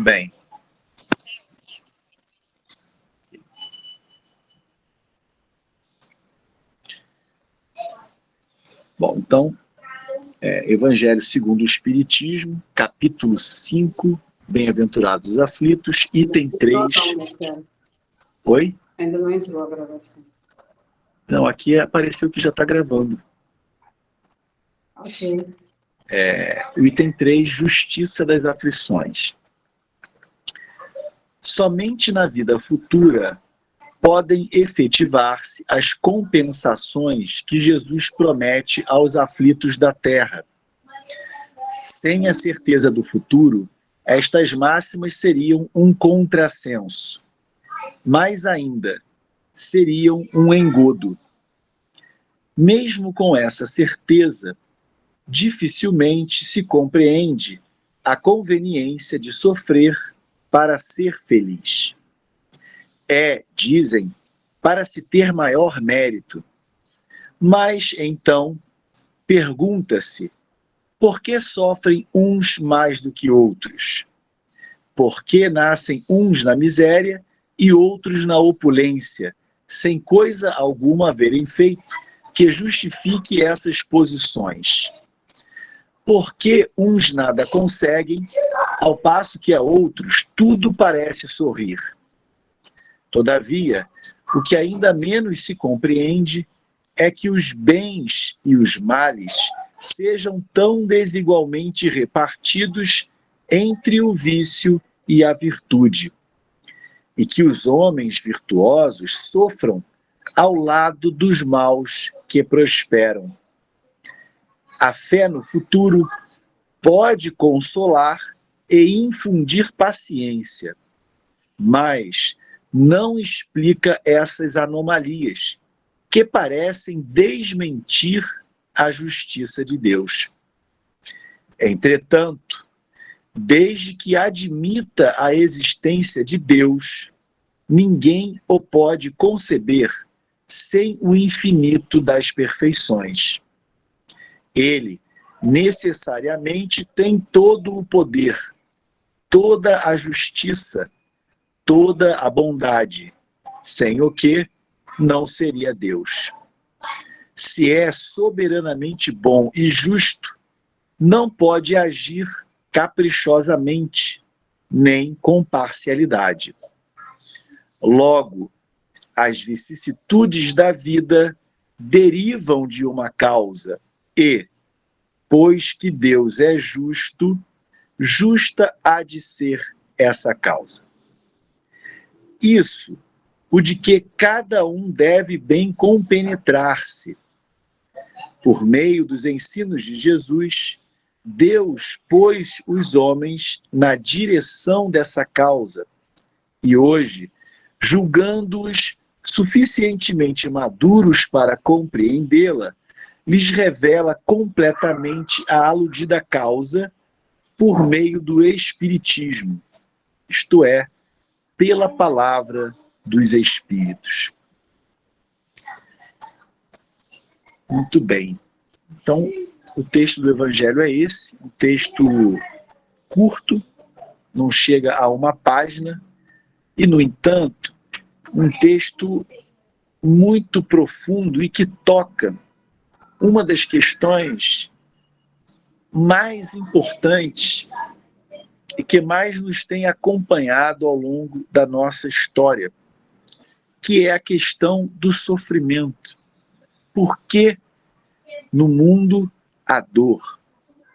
também. Bom, então, Evangelho segundo o Espiritismo, capítulo 5, Bem-aventurados os aflitos, item 3. Oi? Ainda não entrou a gravação. Não, aqui apareceu que já está gravando. Ok. O item 3, Justiça das Aflições. Somente na vida futura podem efetivar-se as compensações que Jesus promete aos aflitos da terra. Sem a certeza do futuro, estas máximas seriam um contrassenso. Mais ainda, seriam um engodo. Mesmo com essa certeza, dificilmente se compreende a conveniência de sofrer para ser feliz. Dizem, para se ter maior mérito. Mas, então, pergunta-se, por que sofrem uns mais do que outros? Por que nascem uns na miséria e outros na opulência, sem coisa alguma haverem feito que justifique essas posições? Por que uns nada conseguem, ao passo que a outros tudo parece sorrir? Todavia, o que ainda menos se compreende é que os bens e os males sejam tão desigualmente repartidos entre o vício e a virtude, e que os homens virtuosos sofram ao lado dos maus que prosperam. A fé no futuro pode consolar e infundir paciência, mas não explica essas anomalias que parecem desmentir a justiça de Deus. Entretanto, desde que admita a existência de Deus, ninguém o pode conceber sem o infinito das perfeições. Ele necessariamente tem todo o poder, toda a justiça, toda a bondade, sem o que não seria Deus. Se é soberanamente bom e justo, não pode agir caprichosamente, nem com parcialidade. Logo, as vicissitudes da vida derivam de uma causa e, pois que Deus é justo, justa há de ser essa causa. Isso, o de que cada um deve bem compenetrar-se. Por meio dos ensinos de Jesus, Deus pôs os homens na direção dessa causa e hoje, julgando-os suficientemente maduros para compreendê-la, lhes revela completamente a aludida causa por meio do Espiritismo, isto é, pela palavra dos Espíritos. Muito bem. Então, o texto do Evangelho é esse, um texto curto, não chega a uma página, e, no entanto, um texto muito profundo e que toca uma das questões mais importantes e que mais nos tem acompanhado ao longo da nossa história, que é a questão do sofrimento. Por que no mundo há dor?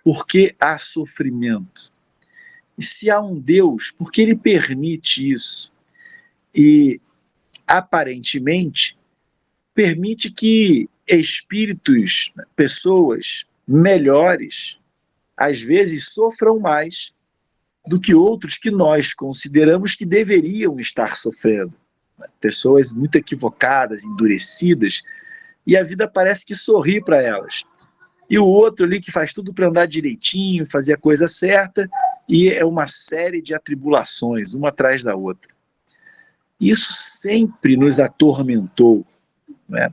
Por que há sofrimento? E se há um Deus, por que ele permite isso? E, aparentemente, permite que espíritos, pessoas melhores, às vezes sofram mais do que outros que nós consideramos que deveriam estar sofrendo. Pessoas muito equivocadas, endurecidas, e a vida parece que sorri para elas. E o outro ali que faz tudo para andar direitinho, fazer a coisa certa, e é uma série de atribulações, uma atrás da outra. Isso sempre nos atormentou, né?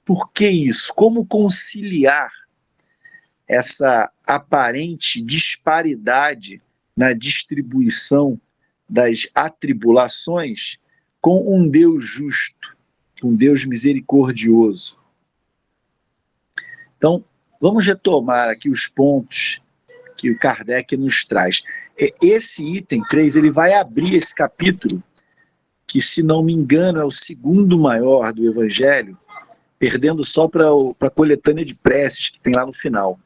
Por que isso? Como conciliar essa aparente disparidade na distribuição das atribulações com um Deus justo, um Deus misericordioso. Então, vamos retomar aqui os pontos que o Kardec nos traz. Esse item 3, ele vai abrir esse capítulo, que, se não me engano, é o segundo maior do Evangelho, perdendo só para a coletânea de preces que tem lá no final.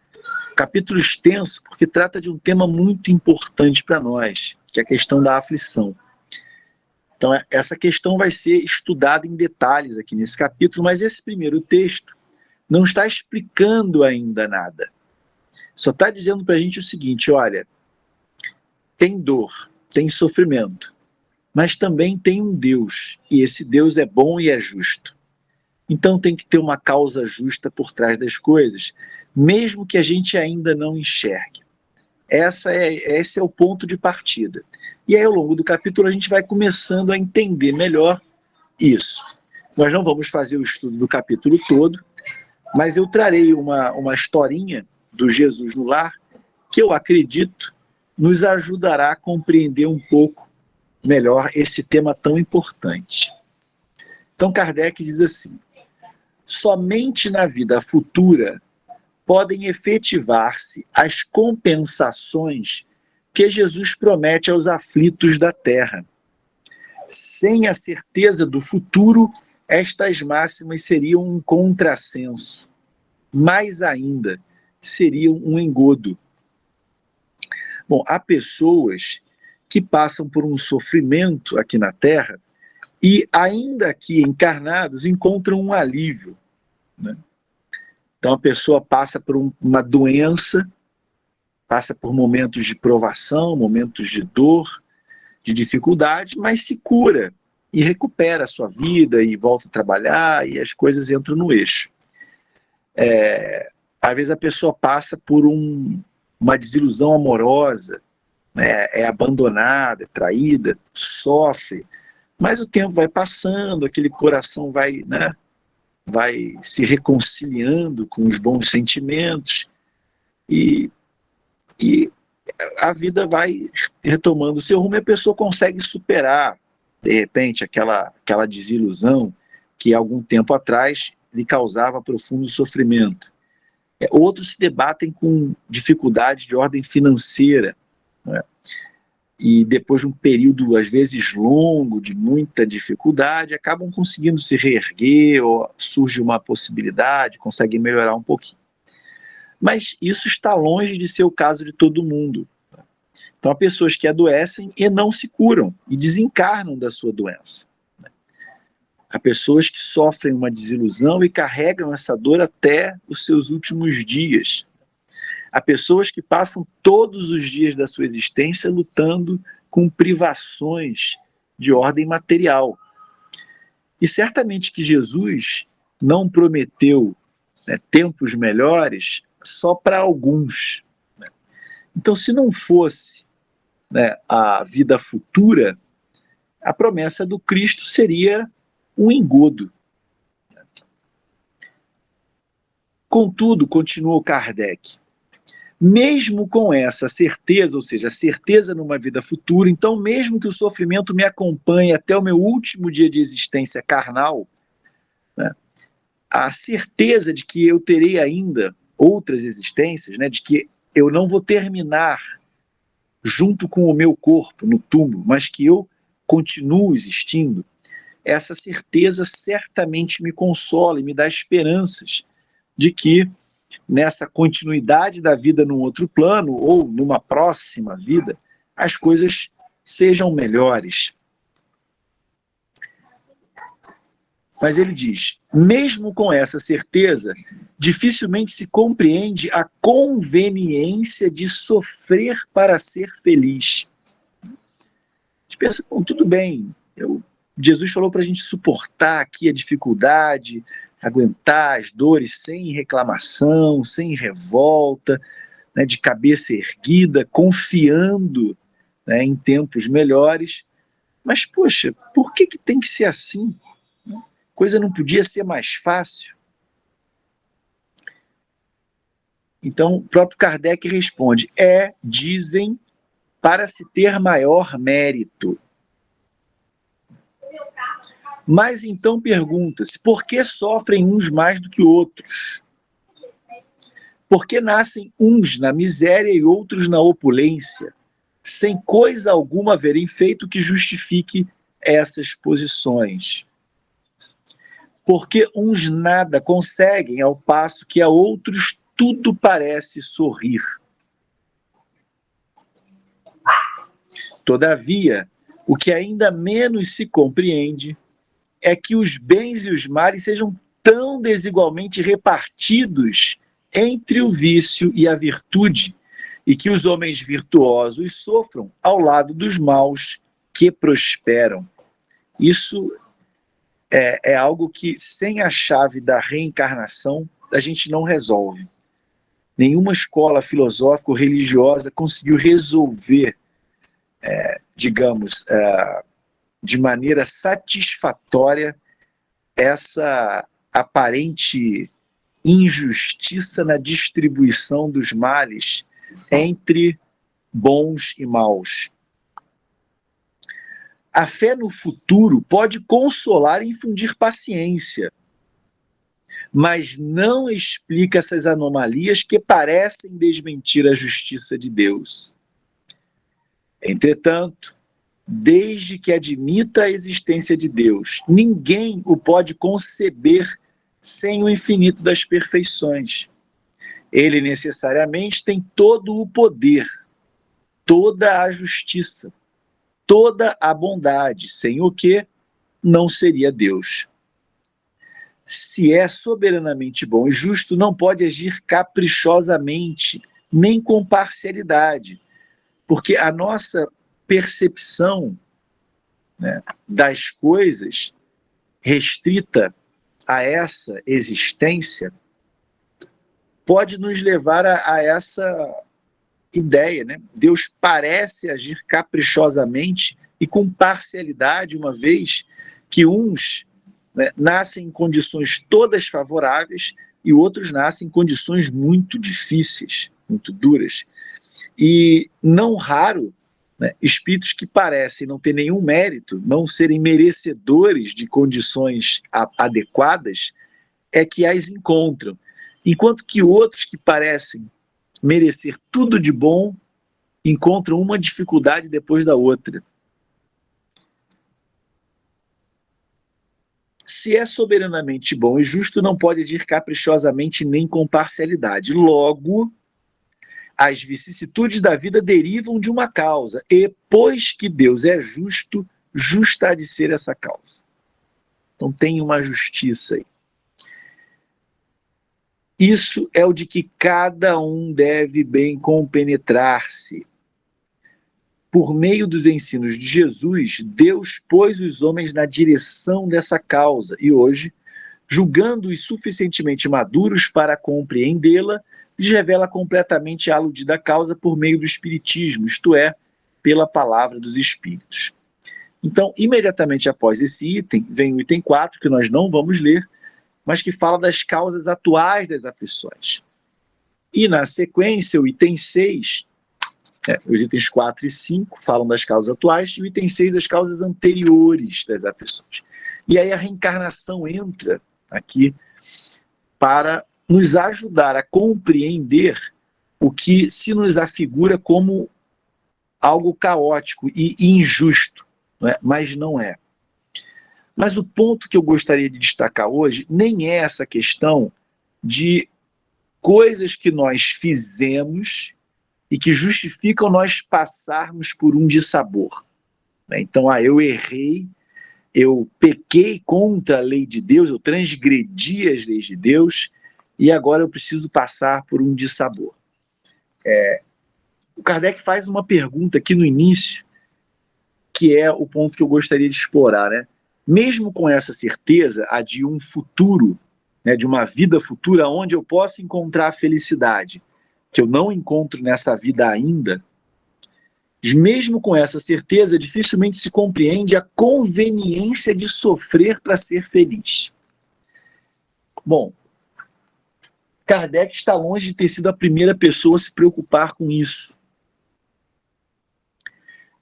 Capítulo extenso, porque trata de um tema muito importante para nós, que é a questão da aflição. Então, essa questão vai ser estudada em detalhes aqui nesse capítulo, mas esse primeiro texto não está explicando ainda nada. Só está dizendo para a gente o seguinte: olha, tem dor, tem sofrimento, mas também tem um Deus, e esse Deus é bom e é justo. Então tem que ter uma causa justa por trás das coisas, mesmo que a gente ainda não enxergue. Esse é o ponto de partida. E aí, ao longo do capítulo, a gente vai começando a entender melhor isso. Nós não vamos fazer o estudo do capítulo todo, mas eu trarei uma historinha do Jesus no Lar, que eu acredito nos ajudará a compreender um pouco melhor esse tema tão importante. Então, Kardec diz assim: somente na vida futura podem efetivar-se as compensações que Jesus promete aos aflitos da terra. Sem a certeza do futuro, estas máximas seriam um contrassenso. Mais ainda, seriam um engodo. Bom, há pessoas que passam por um sofrimento aqui na Terra e, ainda aqui encarnados, encontram um alívio, né? Então, a pessoa passa por uma doença, passa por momentos de provação, momentos de dor, de dificuldade, mas se cura e recupera a sua vida e volta a trabalhar e as coisas entram no eixo. Às vezes a pessoa passa por uma desilusão amorosa, né? É abandonada, é traída, sofre, mas o tempo vai passando, aquele coração vai, né, vai se reconciliando com os bons sentimentos e a vida vai retomando o seu rumo e a pessoa consegue superar, de repente, aquela desilusão que algum tempo atrás lhe causava profundo sofrimento. Outros se debatem com dificuldades de ordem financeira, né? E depois de um período, às vezes longo, de muita dificuldade, acabam conseguindo se reerguer, ou surge uma possibilidade, conseguem melhorar um pouquinho. Mas isso está longe de ser o caso de todo mundo. Então, há pessoas que adoecem e não se curam, e desencarnam da sua doença. Há pessoas que sofrem uma desilusão e carregam essa dor até os seus últimos dias. Há pessoas que passam todos os dias da sua existência lutando com privações de ordem material. E certamente que Jesus não prometeu, né, tempos melhores só para alguns, né? Então, se não fosse, né, a vida futura, a promessa do Cristo seria um engodo. Contudo, continuou Kardec, mesmo com essa certeza, ou seja, a certeza numa vida futura, então mesmo que o sofrimento me acompanhe até o meu último dia de existência carnal, né, a certeza de que eu terei ainda outras existências, né, de que eu não vou terminar junto com o meu corpo no túmulo, mas que eu continuo existindo, essa certeza certamente me consola e me dá esperanças de que nessa continuidade da vida num outro plano ou numa próxima vida, as coisas sejam melhores. Mas ele diz, mesmo com essa certeza, dificilmente se compreende a conveniência de sofrer para ser feliz. A gente pensa, bom, tudo bem, Jesus falou para a gente suportar aqui a dificuldade, aguentar as dores sem reclamação, sem revolta, né, de cabeça erguida, confiando, né, em tempos melhores. Mas, poxa, por que tem que ser assim? Coisa não podia ser mais fácil? Então, o próprio Kardec responde, dizem para se ter maior mérito. Mas então pergunta-se, por que sofrem uns mais do que outros? Por que nascem uns na miséria e outros na opulência, sem coisa alguma haverem feito que justifique essas posições? Porque uns nada conseguem, ao passo que a outros tudo parece sorrir. Todavia, o que ainda menos se compreende é que os bens e os males sejam tão desigualmente repartidos entre o vício e a virtude, e que os homens virtuosos sofram ao lado dos maus que prosperam. Isso é algo que, sem a chave da reencarnação, a gente não resolve. Nenhuma escola filosófica ou religiosa conseguiu resolver, digamos, de maneira satisfatória essa aparente injustiça na distribuição dos males entre bons e maus. A fé no futuro pode consolar e infundir paciência, mas não explica essas anomalias que parecem desmentir a justiça de Deus. Entretanto, desde que admita a existência de Deus, ninguém o pode conceber sem o infinito das perfeições. Ele necessariamente tem todo o poder, toda a justiça, toda a bondade, sem o que não seria Deus. Se é soberanamente bom e justo, não pode agir caprichosamente, nem com parcialidade, porque a nossa percepção, né, das coisas restrita a essa existência pode nos levar a essa ideia, né? Deus parece agir caprichosamente e com parcialidade, uma vez que uns, né, nascem em condições todas favoráveis e outros nascem em condições muito difíceis, muito duras. E não raro, né, espíritos que parecem não ter nenhum mérito, não serem merecedores de condições adequadas, é que as encontram. Enquanto que outros que parecem merecer tudo de bom, encontram uma dificuldade depois da outra. Se é soberanamente bom e justo, não pode agir caprichosamente nem com parcialidade. Logo, as vicissitudes da vida derivam de uma causa, e, pois que Deus é justo, justa há de ser essa causa. Então tem uma justiça aí. Isso é o de que cada um deve bem compenetrar-se. Por meio dos ensinos de Jesus, Deus pôs os homens na direção dessa causa, e hoje, julgando-os suficientemente maduros para compreendê-la, lhes revela completamente a aludida causa por meio do Espiritismo, isto é, pela palavra dos Espíritos. Então, imediatamente após esse item, vem o item 4, que nós não vamos ler, mas que fala das causas atuais das aflições. E, na sequência, o item 6, os itens 4 e 5 falam das causas atuais, e o item 6 das causas anteriores das aflições. E aí a reencarnação entra aqui para nos ajudar a compreender o que se nos afigura como algo caótico e injusto, não é? Mas não é. Mas o ponto que eu gostaria de destacar hoje nem é essa questão de coisas que nós fizemos e que justificam nós passarmos por um dissabor. Então, eu errei, eu pequei contra a lei de Deus, eu transgredi as leis de Deus e agora eu preciso passar por um dissabor. O Kardec faz uma pergunta aqui no início, que é o ponto que eu gostaria de explorar, né? Mesmo com essa certeza, a de um futuro, né, de uma vida futura onde eu possa encontrar a felicidade, que eu não encontro nessa vida ainda, mesmo com essa certeza, dificilmente se compreende a conveniência de sofrer para ser feliz. Bom, Kardec está longe de ter sido a primeira pessoa a se preocupar com isso.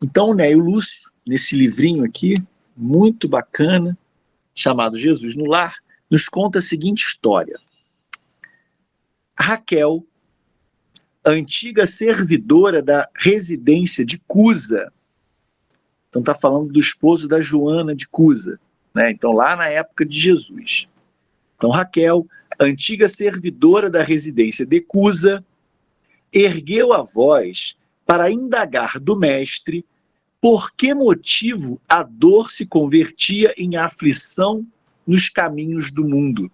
Então o Néio Lúcio, nesse livrinho aqui, muito bacana, chamado Jesus no Lar, nos conta a seguinte história. Raquel, antiga servidora da residência de Cusa, então está falando do esposo da Joana de Cusa, né? Então lá na época de Jesus. Então Raquel, antiga servidora da residência de Cusa, ergueu a voz para indagar do mestre por que motivo a dor se convertia em aflição nos caminhos do mundo.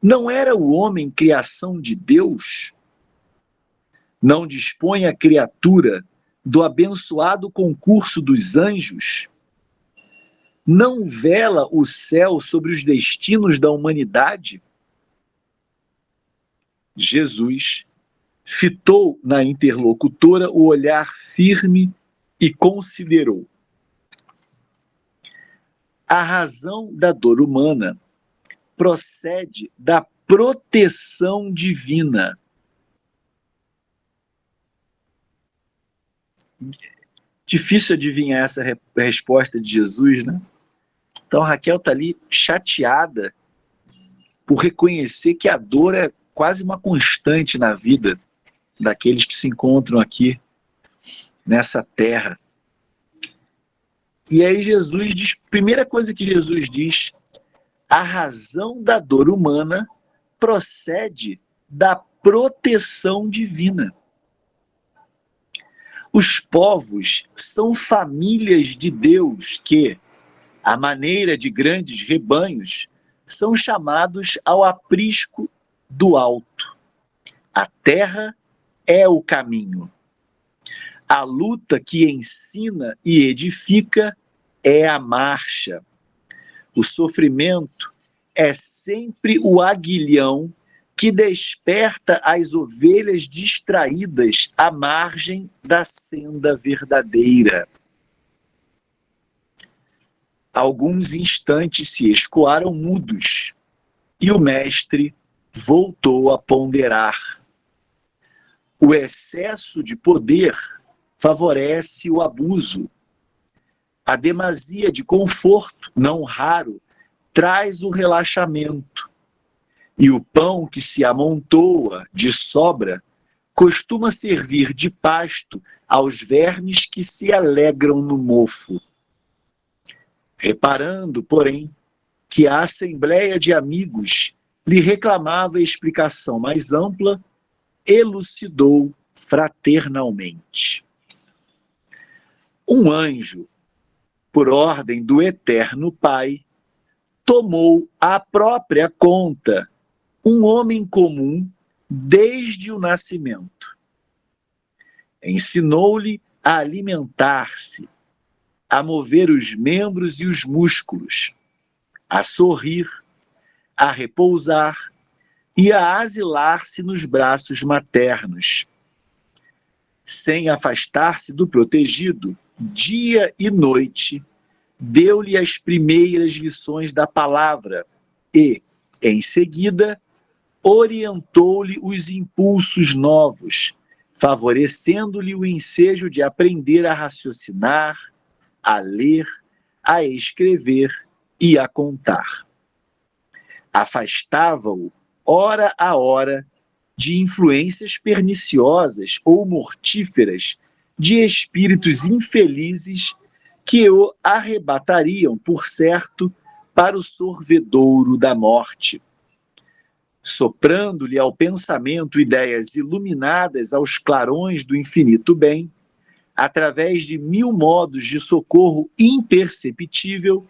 Não era o homem criação de Deus? Não dispõe a criatura do abençoado concurso dos anjos? Não vela o céu sobre os destinos da humanidade? Jesus fitou na interlocutora o olhar firme e considerou. A razão da dor humana procede da proteção divina. Difícil adivinhar essa resposta de Jesus, né? Então Raquel está ali chateada por reconhecer que a dor é quase uma constante na vida daqueles que se encontram aqui nessa terra. E aí Jesus diz, primeira coisa que Jesus diz, a razão da dor humana procede da proteção divina. Os povos são famílias de Deus que, à maneira de grandes rebanhos, são chamados ao aprisco do alto. A terra é o caminho. A luta que ensina e edifica é a marcha. O sofrimento é sempre o aguilhão que desperta as ovelhas distraídas à margem da senda verdadeira. Alguns instantes se escoaram mudos e o mestre voltou a ponderar. O excesso de poder favorece o abuso. A demasia de conforto, não raro, traz o relaxamento. E o pão que se amontoa de sobra costuma servir de pasto aos vermes que se alegram no mofo. Reparando, porém, que a assembleia de amigos lhe reclamava explicação mais ampla, elucidou fraternalmente. Um anjo, por ordem do Eterno Pai, tomou à própria conta um homem comum desde o nascimento. Ensinou-lhe a alimentar-se, a mover os membros e os músculos, a sorrir, a repousar e a asilar-se nos braços maternos. Sem afastar-se do protegido, dia e noite, deu-lhe as primeiras lições da palavra e, em seguida, orientou-lhe os impulsos novos, favorecendo-lhe o ensejo de aprender a raciocinar, a ler, a escrever e a contar. Afastava-o, hora a hora, de influências perniciosas ou mortíferas de espíritos infelizes que o arrebatariam, por certo, para o sorvedouro da morte. Soprando-lhe ao pensamento ideias iluminadas aos clarões do infinito bem, através de 1000 modos de socorro imperceptível,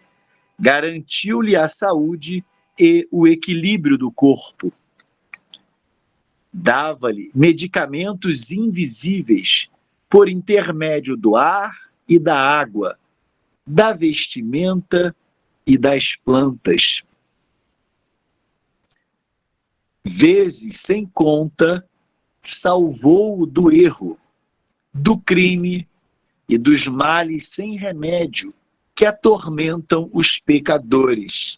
garantiu-lhe a saúde e o equilíbrio do corpo. Dava-lhe medicamentos invisíveis por intermédio do ar e da água, da vestimenta e das plantas. Vezes sem conta, salvou-o do erro, do crime e dos males sem remédio que atormentam os pecadores.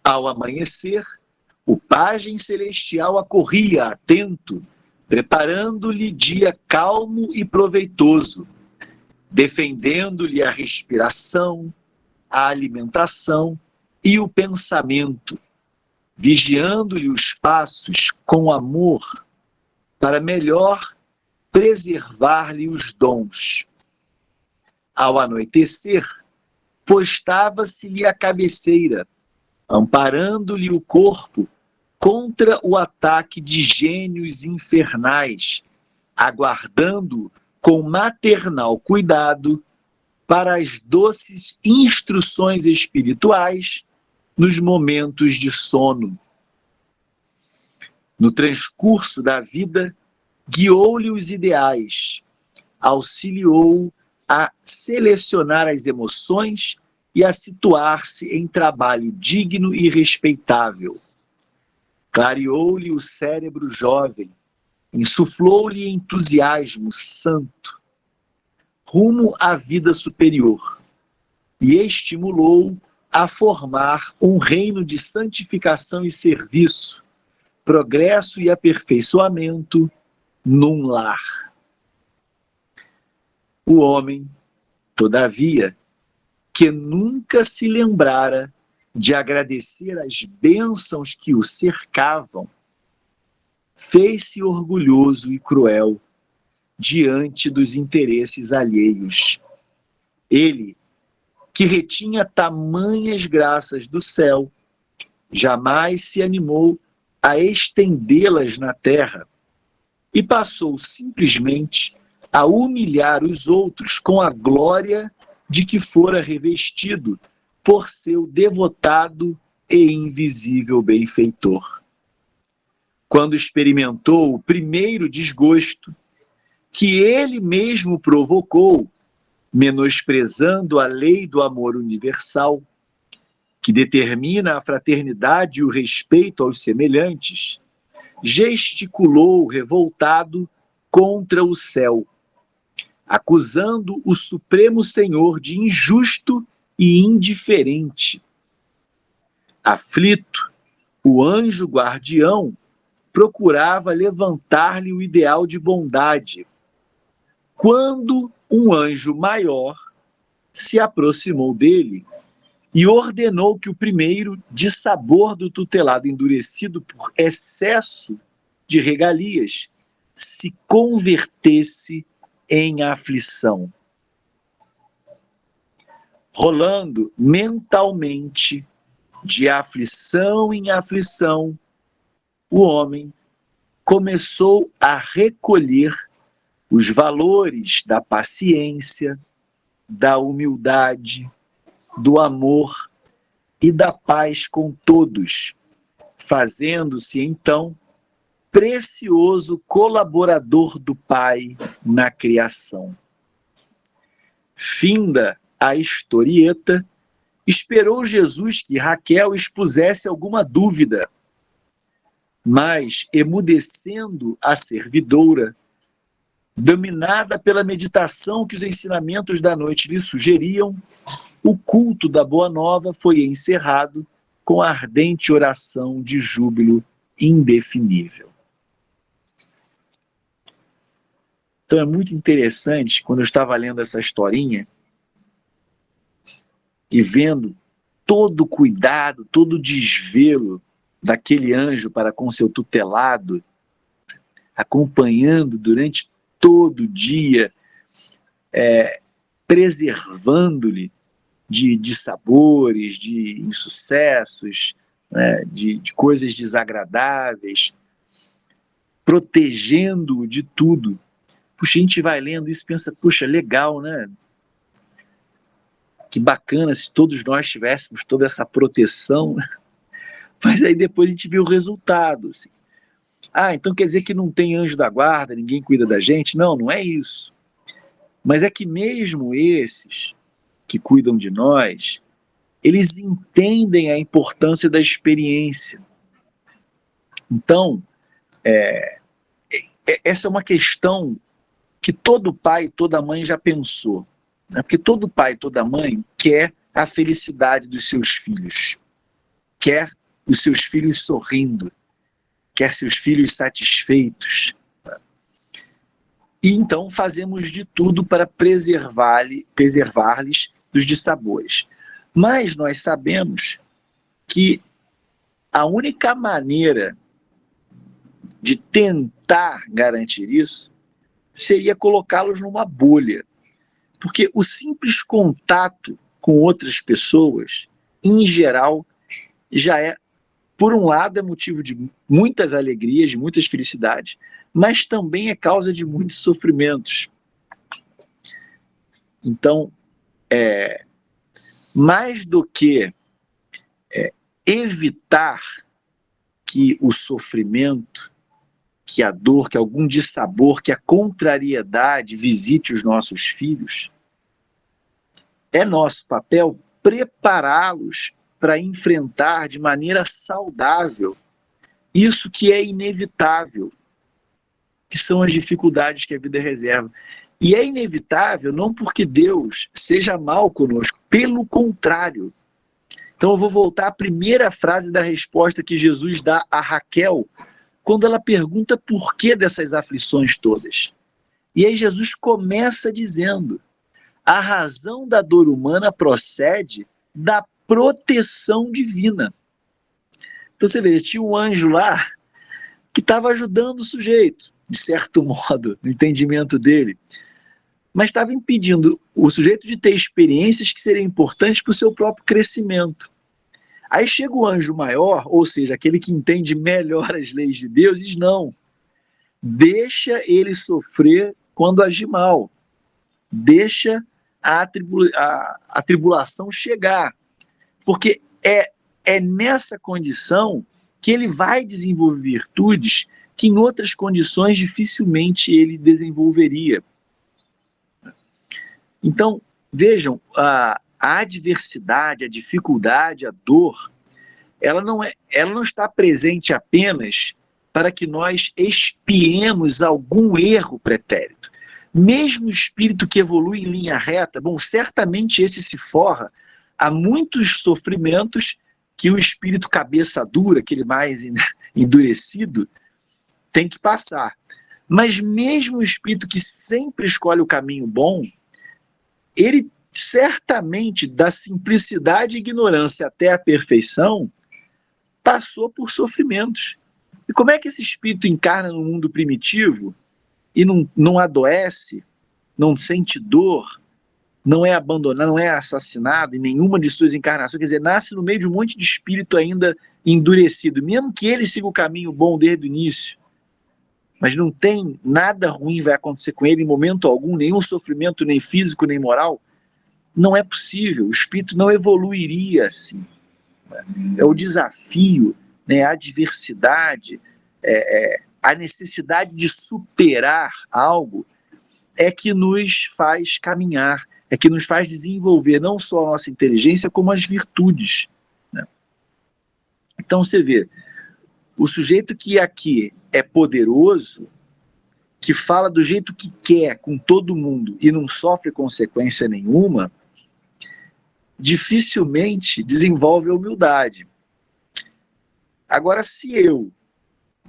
Ao amanhecer, o pajem celestial acorria atento preparando-lhe dia calmo e proveitoso, defendendo-lhe a respiração, a alimentação e o pensamento, vigiando-lhe os passos com amor, para melhor preservar-lhe os dons. Ao anoitecer, postava-se-lhe à cabeceira, amparando-lhe o corpo contra o ataque de gênios infernais, aguardando com maternal cuidado para as doces instruções espirituais nos momentos de sono. No transcurso da vida, guiou-lhe os ideais, auxiliou a selecionar as emoções e a situar-se em trabalho digno e respeitável. Clareou-lhe o cérebro jovem, insuflou-lhe entusiasmo santo, rumo à vida superior, e estimulou a formar um reino de santificação e serviço, progresso e aperfeiçoamento num lar. O homem, todavia, que nunca se lembrara de agradecer as bênçãos que o cercavam, fez-se orgulhoso e cruel diante dos interesses alheios. Ele, que retinha tamanhas graças do céu, jamais se animou a estendê-las na terra e passou simplesmente a humilhar os outros com a glória de que fora revestido por seu devotado e invisível benfeitor. Quando experimentou o primeiro desgosto, que ele mesmo provocou, menosprezando a lei do amor universal, que determina a fraternidade e o respeito aos semelhantes, gesticulou revoltado contra o céu, acusando o Supremo Senhor de injusto e indiferente. Aflito, o anjo guardião procurava levantar-lhe o ideal de bondade, quando um anjo maior se aproximou dele e ordenou que o primeiro, de sabor do tutelado endurecido por excesso de regalias, se convertesse em aflição. Rolando mentalmente, de aflição em aflição, o homem começou a recolher os valores da paciência, da humildade, do amor e da paz com todos, fazendo-se então precioso colaborador do Pai na criação. Finda a historieta, esperou Jesus que Raquel expusesse alguma dúvida, mas, emudecendo a servidora, dominada pela meditação que os ensinamentos da noite lhe sugeriam, o culto da Boa Nova foi encerrado com a ardente oração de júbilo indefinível. Então é muito interessante, quando eu estava lendo essa historinha e vendo todo o cuidado, todo o desvelo daquele anjo para com seu tutelado, acompanhando durante todo o dia, preservando-lhe de sabores, de insucessos, né, de coisas desagradáveis, protegendo-o de tudo. Puxa, a gente vai lendo isso e pensa, puxa, legal, né? Que bacana se todos nós tivéssemos toda essa proteção. Mas aí depois a gente vê o resultado. Assim. Então quer dizer que não tem anjo da guarda, ninguém cuida da gente? Não, não é isso. Mas é que mesmo esses que cuidam de nós, eles entendem a importância da experiência. Então, essa é uma questão que todo pai e toda mãe já pensou. Né? Porque todo pai e toda mãe quer a felicidade dos seus filhos. Quer os seus filhos sorrindo. Quer seus filhos satisfeitos. e então fazemos de tudo para preservar-lhes dos dissabores. Mas nós sabemos que a única maneira de tentar garantir isso seria colocá-los numa bolha. Porque o simples contato com outras pessoas, em geral, já é, por um lado, é motivo de muitas alegrias, de muitas felicidades, mas também é causa de muitos sofrimentos. Então, mais do que evitar que o sofrimento, que a dor, que algum dissabor, que a contrariedade visite os nossos filhos, é nosso papel prepará-los para enfrentar de maneira saudável isso que é inevitável, que são as dificuldades que a vida reserva. E é inevitável não porque Deus seja mal conosco, pelo contrário. Então eu vou voltar à primeira frase da resposta que Jesus dá a Raquel, quando ela pergunta por que dessas aflições todas. E aí Jesus começa dizendo: a razão da dor humana procede da proteção divina. Então você veja, tinha um anjo lá que estava ajudando o sujeito, de certo modo, no entendimento dele, mas estava impedindo o sujeito de ter experiências que seriam importantes para o seu próprio crescimento. Aí chega o anjo maior, ou seja, aquele que entende melhor as leis de Deus, e diz: não, deixa ele sofrer quando agir mal, deixa a tribulação chegar, porque é nessa condição que ele vai desenvolver virtudes que em outras condições dificilmente ele desenvolveria. Então, vejam, a adversidade, a dificuldade, a dor, ela não está presente apenas para que nós expiemos algum erro pretérito. Mesmo o espírito que evolui em linha reta, bom, certamente esse se forra a muitos sofrimentos que o espírito cabeça dura, aquele mais endurecido, tem que passar. Mas mesmo o espírito que sempre escolhe o caminho bom, ele certamente, da simplicidade e ignorância até a perfeição, passou por sofrimentos. E como é que esse espírito encarna no mundo primitivo e não adoece, não sente dor, não é abandonado, não é assassinado em nenhuma de suas encarnações? Quer dizer, nasce no meio de um monte de espírito ainda endurecido, mesmo que ele siga o caminho bom desde o início. Mas não tem nada ruim vai acontecer com ele em momento algum, nenhum sofrimento, nem físico, nem moral. Não é possível, o espírito não evoluiria assim. É o desafio, né, a adversidade, a necessidade de superar algo é que nos faz caminhar, é que nos faz desenvolver não só a nossa inteligência, como as virtudes. Né? Então você vê, o sujeito que aqui é poderoso, que fala do jeito que quer com todo mundo e não sofre consequência nenhuma, dificilmente desenvolve a humildade. Agora, se eu,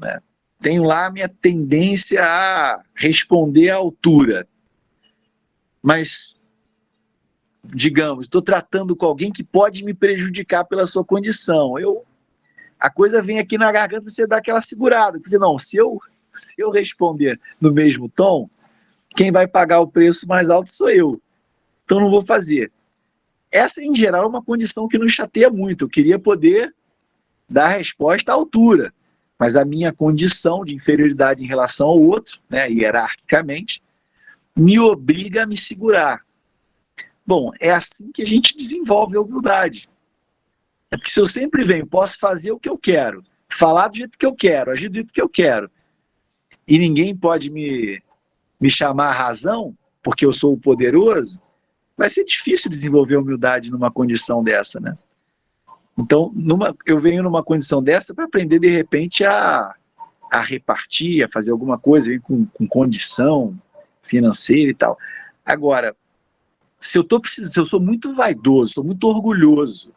né, tenho lá a minha tendência a responder à altura, mas, digamos, estou tratando com alguém que pode me prejudicar pela sua condição, a coisa vem aqui na garganta, você dá aquela segurada, porque não, se eu responder no mesmo tom, quem vai pagar o preço mais alto sou eu, então não vou fazer. Essa, em geral, é uma condição que nos chateia muito. Eu queria poder dar a resposta à altura, mas a minha condição de inferioridade em relação ao outro, né, hierarquicamente, me obriga a me segurar. Bom, é assim que a gente desenvolve a humildade. É porque se eu sempre venho, posso fazer o que eu quero, falar do jeito que eu quero, agir do jeito que eu quero, e ninguém pode me chamar a razão, porque eu sou o poderoso, vai ser difícil desenvolver humildade numa condição dessa, né? Então, eu venho numa condição dessa para aprender, de repente, a repartir, a fazer alguma coisa com condição financeira e tal. Agora, se eu sou muito vaidoso, sou muito orgulhoso,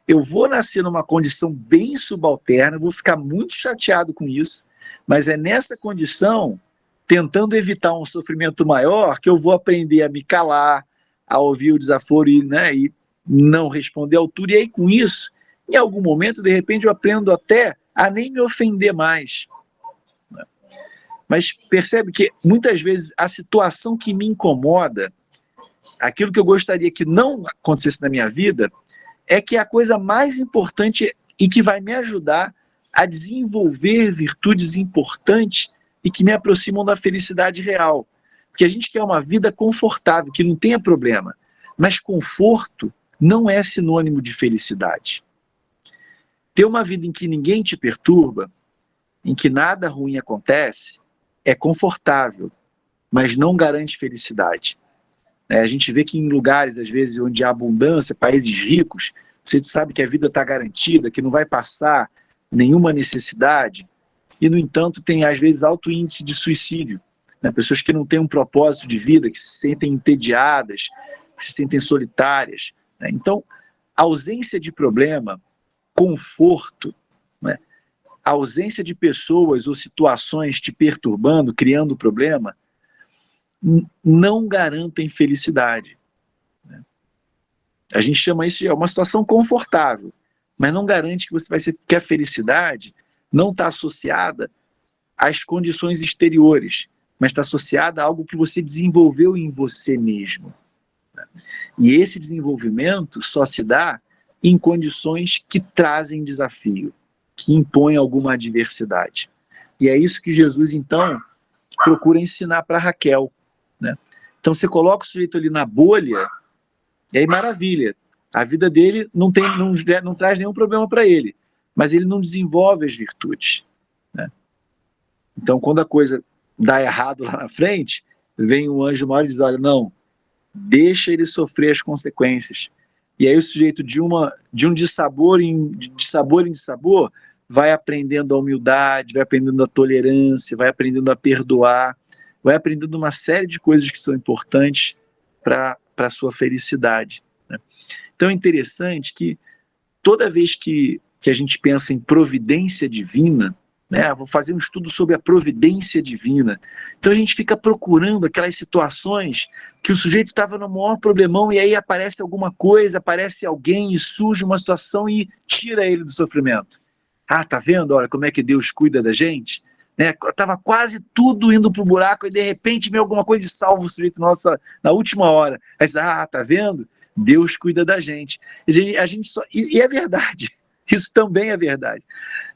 eu vou nascer numa condição bem subalterna, vou ficar muito chateado com isso, mas é nessa condição tentando evitar um sofrimento maior, que eu vou aprender a me calar, a ouvir o desaforo e não responder à altura. E aí, com isso, em algum momento, de repente, eu aprendo até a nem me ofender mais. Mas percebe que, muitas vezes, a situação que me incomoda, aquilo que eu gostaria que não acontecesse na minha vida, é que é a coisa mais importante e que vai me ajudar a desenvolver virtudes importantes e que me aproximam da felicidade real. Porque a gente quer uma vida confortável, que não tenha problema. Mas conforto não é sinônimo de felicidade. Ter uma vida em que ninguém te perturba, em que nada ruim acontece, é confortável, mas não garante felicidade. A gente vê que em lugares, às vezes, onde há abundância, países ricos, você sabe que a vida está garantida, que não vai passar nenhuma necessidade, e, no entanto, tem, às vezes, alto índice de suicídio. Pessoas que não têm um propósito de vida, que se sentem entediadas, que se sentem solitárias. Então, ausência de problema, conforto, a ausência de pessoas ou situações te perturbando, criando problema, não garantem felicidade. A gente chama isso de uma situação confortável, mas não garante que você vai ser, que a felicidade não está associada às condições exteriores, mas está associada a algo que você desenvolveu em você mesmo. E esse desenvolvimento só se dá em condições que trazem desafio, que impõem alguma adversidade. E é isso que Jesus, então, procura ensinar para Raquel. Então, você coloca o sujeito ali na bolha, e aí maravilha. A vida dele não traz nenhum problema para ele, mas ele não desenvolve as virtudes. Então, quando a coisa dá errado lá na frente, vem um anjo maior e diz, olha, não, deixa ele sofrer as consequências. E aí o sujeito de um dissabor em dissabor vai aprendendo a humildade, vai aprendendo a tolerância, vai aprendendo a perdoar, vai aprendendo uma série de coisas que são importantes para a sua felicidade. Então é interessante que toda vez que a gente pensa em providência divina, vou fazer um estudo sobre a providência divina. Então a gente fica procurando aquelas situações que o sujeito estava no maior problemão e aí aparece alguma coisa, aparece alguém e surge uma situação e tira ele do sofrimento. Ah, tá vendo? Olha como é que Deus cuida da gente? Estava quase tudo indo para o buraco e de repente vem alguma coisa e salva o sujeito na última hora. Aí você, tá vendo? Deus cuida da gente. E é verdade. Isso também é verdade.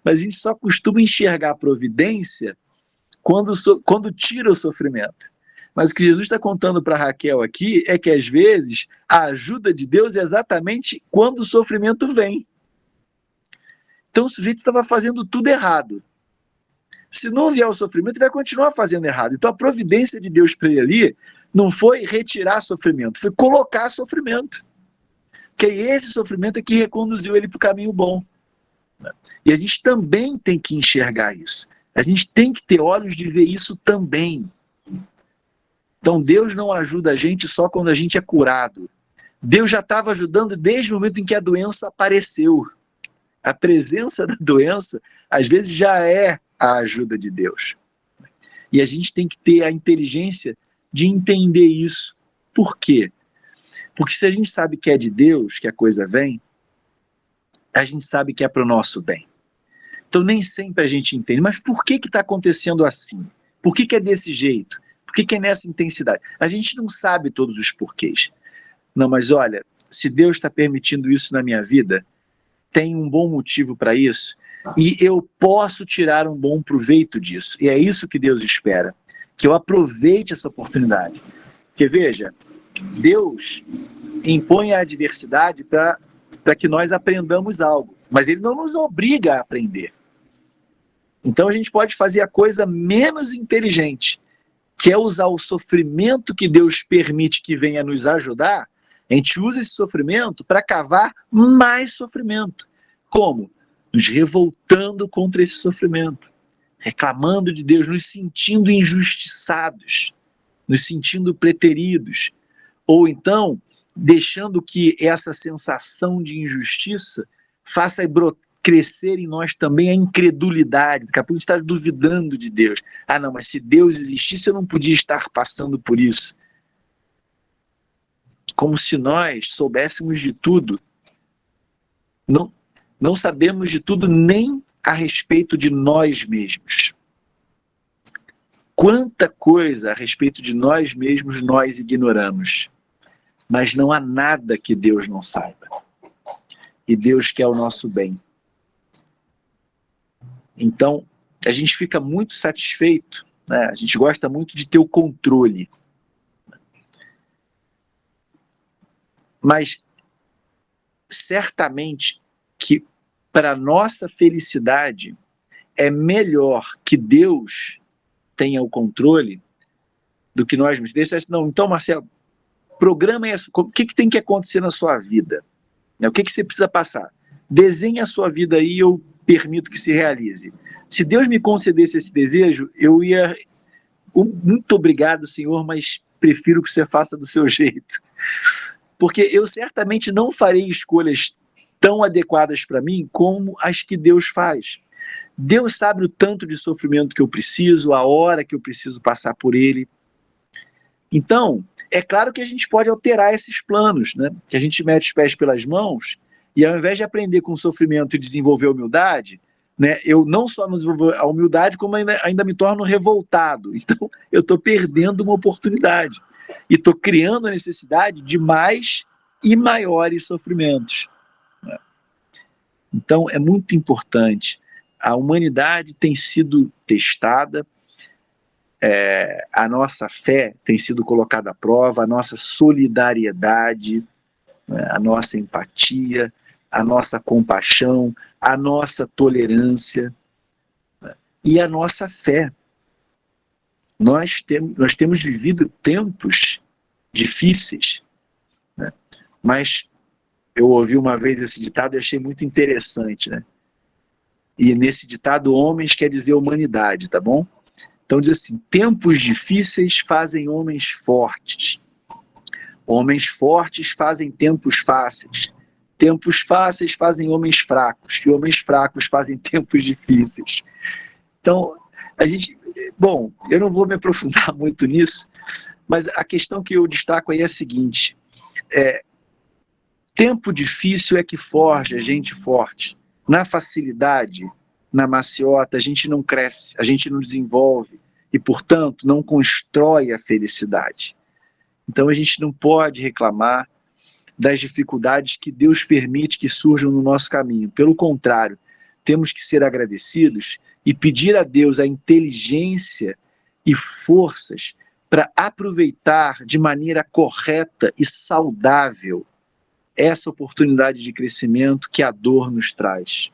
Mas a gente só costuma enxergar a providência quando tira o sofrimento. Mas o que Jesus está contando para Raquel aqui é que, às vezes, a ajuda de Deus é exatamente quando o sofrimento vem. Então o sujeito estava fazendo tudo errado. Se não vier o sofrimento, ele vai continuar fazendo errado. Então a providência de Deus para ele ali não foi retirar sofrimento, foi colocar sofrimento. Porque esse sofrimento é que reconduziu ele para o caminho bom. E a gente também tem que enxergar isso. A gente tem que ter olhos de ver isso também. Então Deus não ajuda a gente só quando a gente é curado. Deus já estava ajudando desde o momento em que a doença apareceu. A presença da doença, às vezes, já é a ajuda de Deus. E a gente tem que ter a inteligência de entender isso. Por quê? Porque se a gente sabe que é de Deus que a coisa vem, a gente sabe que é para o nosso bem. Então nem sempre a gente entende, mas por que está acontecendo assim? Por que é desse jeito? Por que é nessa intensidade? A gente não sabe todos os porquês. Não, mas olha, se Deus está permitindo isso na minha vida, tem um bom motivo para isso, e eu posso tirar um bom proveito disso. E é isso que Deus espera, que eu aproveite essa oportunidade. Porque veja, Deus impõe a adversidade para que nós aprendamos algo, mas Ele não nos obriga a aprender. Então a gente pode fazer a coisa menos inteligente, que é usar o sofrimento que Deus permite que venha nos ajudar. A gente usa esse sofrimento para cavar mais sofrimento. Como? Nos revoltando contra esse sofrimento, reclamando de Deus, nos sentindo injustiçados, nos sentindo preteridos, ou então deixando que essa sensação de injustiça faça crescer em nós também a incredulidade. Daqui a pouco a gente está duvidando de Deus. Ah, não, mas se Deus existisse, eu não podia estar passando por isso. Como se nós soubéssemos de tudo. Não sabemos de tudo nem a respeito de nós mesmos. Quanta coisa a respeito de nós mesmos nós ignoramos. Mas não há nada que Deus não saiba. E Deus quer o nosso bem. Então, a gente fica muito satisfeito, né? A gente gosta muito de ter o controle. Mas, certamente, que para nossa felicidade é melhor que Deus tenha o controle do que nós mesmos. Não, então, Marcelo, programa isso. O que tem que acontecer na sua vida? O que você precisa passar? Desenhe a sua vida aí e eu permito que se realize. Se Deus me concedesse esse desejo, eu ia... Muito obrigado, Senhor, mas prefiro que você faça do seu jeito. Porque eu certamente não farei escolhas tão adequadas para mim como as que Deus faz. Deus sabe o tanto de sofrimento que eu preciso, a hora que eu preciso passar por ele. Então, é claro que a gente pode alterar esses planos, né? Que a gente mete os pés pelas mãos e ao invés de aprender com o sofrimento e desenvolver a humildade, né, eu não só não desenvolvo a humildade, como ainda me torno revoltado. Então, eu estou perdendo uma oportunidade e estou criando a necessidade de mais e maiores sofrimentos. Né? Então, é muito importante. A humanidade tem sido testada, a nossa fé tem sido colocada à prova, a nossa solidariedade, né, a nossa empatia, a nossa compaixão, a nossa tolerância, né, e a nossa fé. Nós temos vivido tempos difíceis, né, mas eu ouvi uma vez esse ditado e achei muito interessante, né? E nesse ditado, homens quer dizer humanidade, tá bom? Então diz assim, tempos difíceis fazem homens fortes. Homens fortes fazem tempos fáceis. Tempos fáceis fazem homens fracos. E homens fracos fazem tempos difíceis. Então, bom, eu não vou me aprofundar muito nisso, mas a questão que eu destaco aí é a seguinte, tempo difícil é que forja gente forte. Na facilidade, na maciota, a gente não cresce, a gente não desenvolve e, portanto, não constrói a felicidade. Então, a gente não pode reclamar das dificuldades que Deus permite que surjam no nosso caminho. Pelo contrário, temos que ser agradecidos e pedir a Deus a inteligência e forças para aproveitar de maneira correta e saudável essa oportunidade de crescimento que a dor nos traz.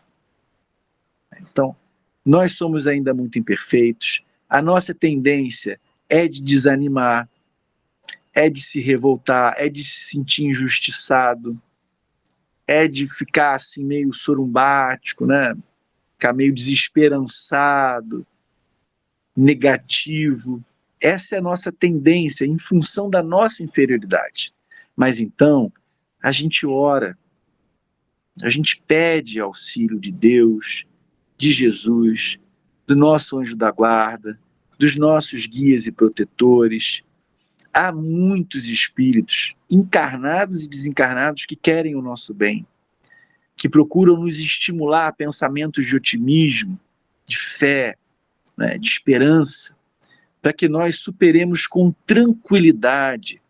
Então, nós somos ainda muito imperfeitos, a nossa tendência é de desanimar, é de se revoltar, é de se sentir injustiçado, é de ficar assim meio sorumbático, né? Ficar meio desesperançado, negativo. Essa é a nossa tendência em função da nossa inferioridade. Mas então, a gente ora, a gente pede auxílio de Deus, de Jesus, do nosso anjo da guarda, dos nossos guias e protetores. Há muitos espíritos, encarnados e desencarnados, que querem o nosso bem, que procuram nos estimular a pensamentos de otimismo, de fé, né, de esperança, para que nós superemos com tranquilidade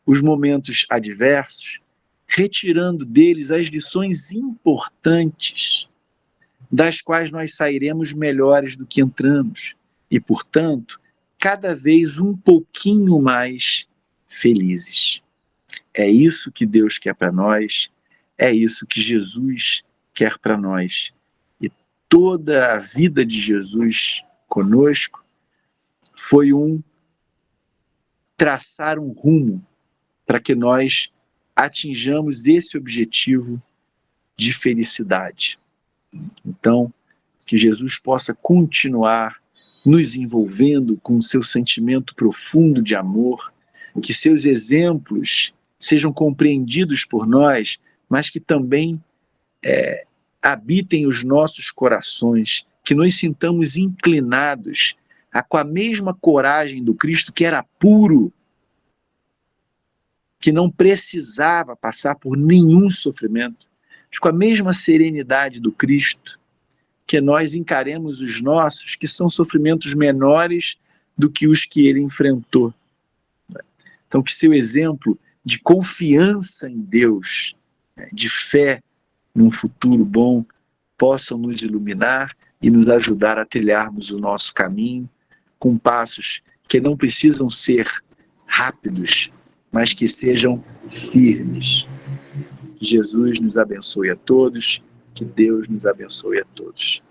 os momentos adversos, retirando deles as lições importantes, das quais nós sairemos melhores do que entramos, e, portanto, cada vez um pouquinho mais felizes. É isso que Deus quer para nós, é isso que Jesus quer para nós. E toda a vida de Jesus conosco foi traçar um rumo para que nós atinjamos esse objetivo de felicidade. Então, que Jesus possa continuar nos envolvendo com o seu sentimento profundo de amor, que seus exemplos sejam compreendidos por nós, mas que também habitem os nossos corações, que nos sintamos inclinados com a mesma coragem do Cristo, que era puro, que não precisava passar por nenhum sofrimento, mas com a mesma serenidade do Cristo, que nós encaremos os nossos, que são sofrimentos menores do que os que ele enfrentou. Então, que seu exemplo de confiança em Deus, de fé num futuro bom, possam nos iluminar e nos ajudar a trilharmos o nosso caminho com passos que não precisam ser rápidos, mas que sejam firmes. Que Jesus nos abençoe a todos, que Deus nos abençoe a todos.